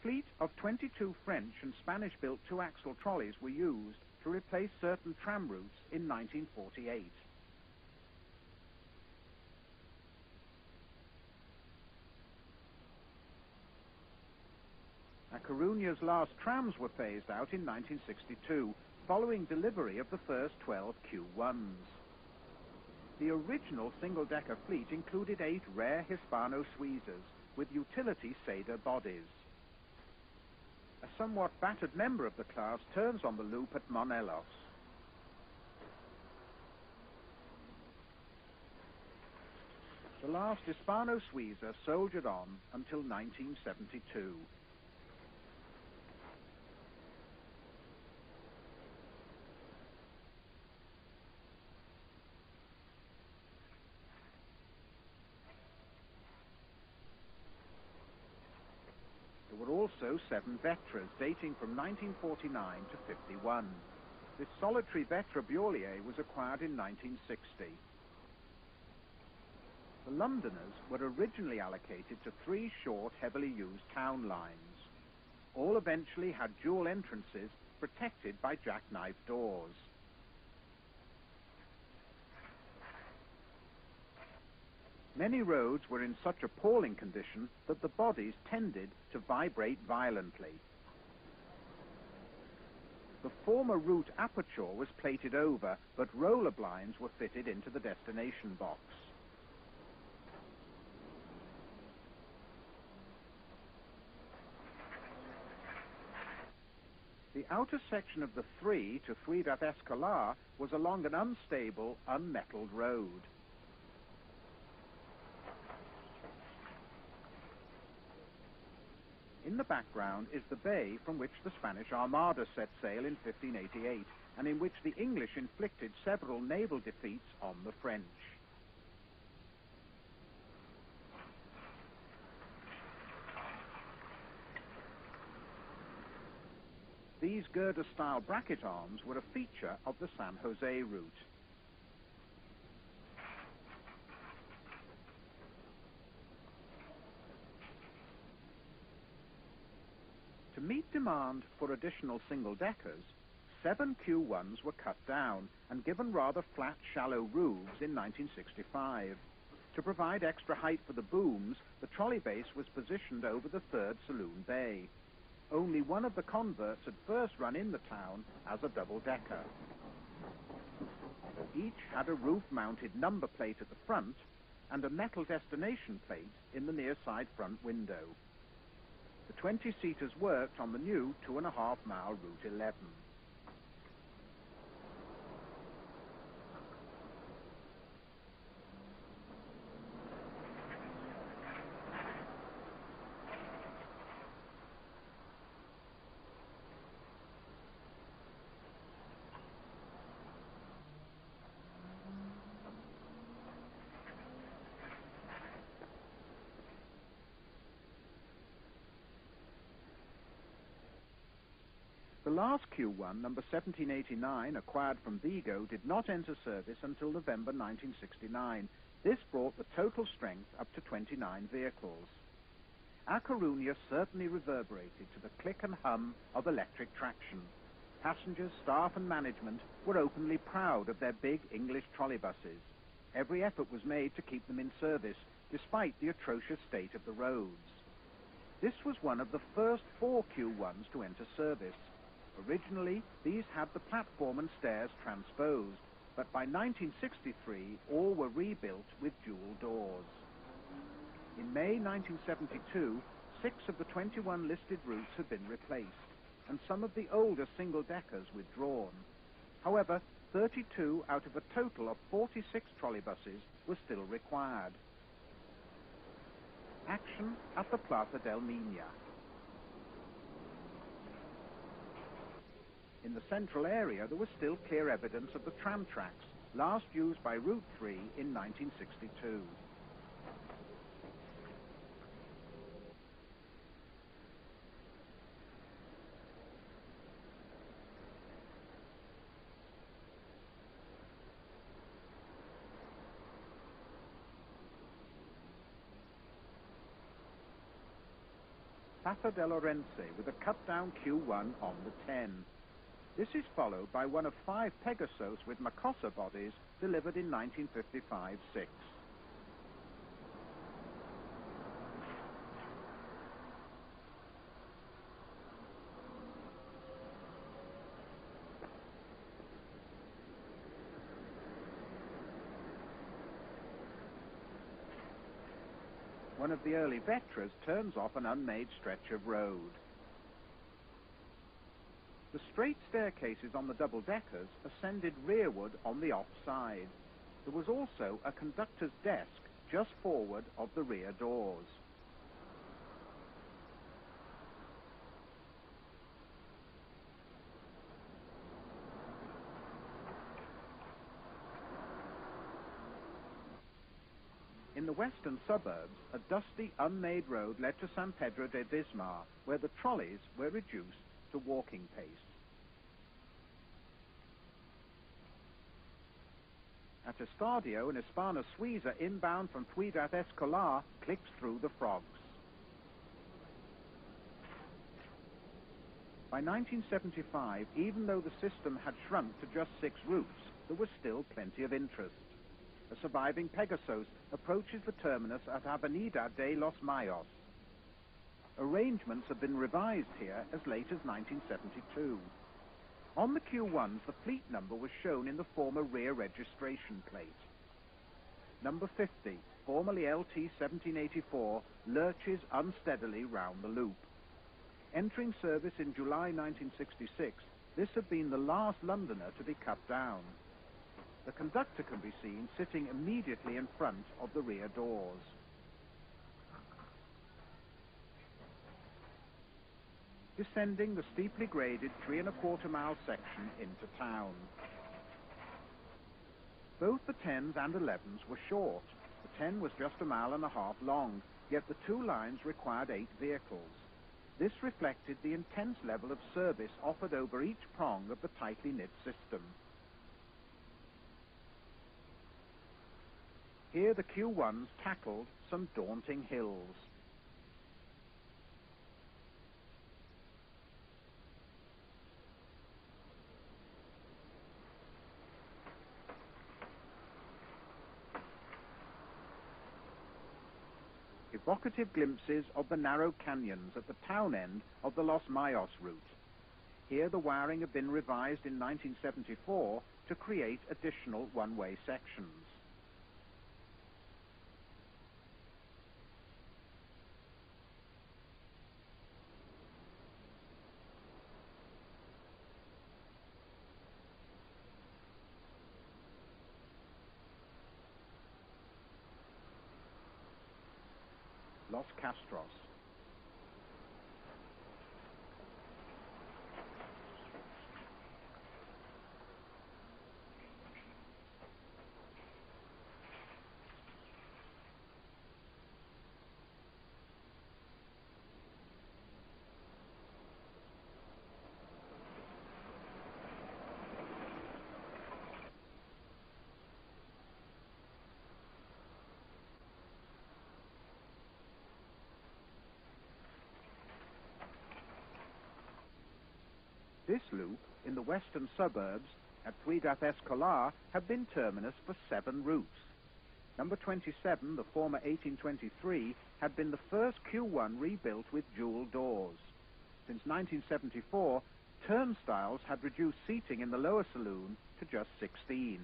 fleet of 22 French and Spanish-built two-axle trolleys were used to replace certain tram routes in 1948. A Corunha's last trams were phased out in 1962, following delivery of the first 12 Q1s. The original single-decker fleet included 8 rare Hispano-Suizas with utility Seda bodies. A somewhat battered member of the class turns on the loop at Monelos. The last Hispano-Suiza soldiered on until 1972. There were also 7 Vetras dating from 1949 to 51. This solitary Vetra Biolier was acquired in 1960. The Londoners were originally allocated to 3 short, heavily used town lines. All eventually had dual entrances protected by jackknife doors. Many roads were in such appalling condition that the bodies tended to vibrate violently. The former route aperture was plated over, but roller blinds were fitted into the destination box. The outer section of the 3 to Ciudad Escolar was along an unstable, unmetalled road. In the background is the bay from which the Spanish Armada set sail in 1588, and in which the English inflicted several naval defeats on the French. These girder-style bracket arms were a feature of the San Jose route. To meet demand for additional single-deckers, 7 Q1s were cut down and given rather flat, shallow roofs in 1965. To provide extra height for the booms, the trolley base was positioned over the 3rd saloon bay. Only one of the converts had first run in the town as a double-decker. Each had a roof-mounted number plate at the front and a metal destination plate in the near side front window. The 20-seaters worked on the new 2.5-mile Route 11. The last Q1, number 1789, acquired from Vigo, did not enter service until November 1969. This brought the total strength up to 29 vehicles. A Corunha certainly reverberated to the click and hum of electric traction. Passengers, staff and management were openly proud of their big English trolleybuses. Every effort was made to keep them in service, despite the atrocious state of the roads. This was one of the first 4 Q1s to enter service. Originally, these had the platform and stairs transposed, but by 1963, all were rebuilt with dual doors. In May 1972, 6 of the 21 listed routes had been replaced, and some of the older single-deckers withdrawn. However, 32 out of a total of 46 trolleybuses were still required. Action at the Plaza del Miña. In the central area, there was still clear evidence of the tram tracks, last used by Route 3 in 1962. Papa de Lorenzi with a cut-down Q1 on the 10. This is followed by one of 5 Pegasos with Makossa bodies delivered in 1955-6. One of the early Vetras turns off an unmade stretch of road. The straight staircases on the double-deckers ascended rearward on the offside. There was also a conductor's desk just forward of the rear doors. In the western suburbs, a dusty, unmade road led to San Pedro de Vismar, where the trolleys were reduced to walking pace. At Estadio, an Hispana Suiza inbound from Ciudad Escolar clicks through the frogs. By 1975, even though the system had shrunk to just 6 routes, there was still plenty of interest. A surviving Pegasus approaches the terminus at Avenida de los Mayos. Arrangements have been revised here as late as 1972. On the Q1s, the fleet number was shown in the former rear registration plate. Number 50, formerly LT 1784, lurches unsteadily round the loop. Entering service in July 1966, this had been the last Londoner to be cut down. The conductor can be seen sitting immediately in front of the rear doors. Descending the steeply graded 3¼ mile section into town. Both the 10s and 11s were short. The 10 was just 1½ miles long, yet the 2 lines required 8 vehicles. This reflected the intense level of service offered over each prong of the tightly knit system. Here the Q1s tackled some daunting hills. Evocative glimpses of the narrow canyons at the town end of the Los Mayos route. Here the wiring had been revised in 1974 to create additional one-way sections. Los Castros. This loop, in the western suburbs, at Ciudad Escolar, had been terminus for 7 routes. Number 27, the former 1823, had been the first Q1 rebuilt with dual doors. Since 1974, turnstiles had reduced seating in the lower saloon to just 16.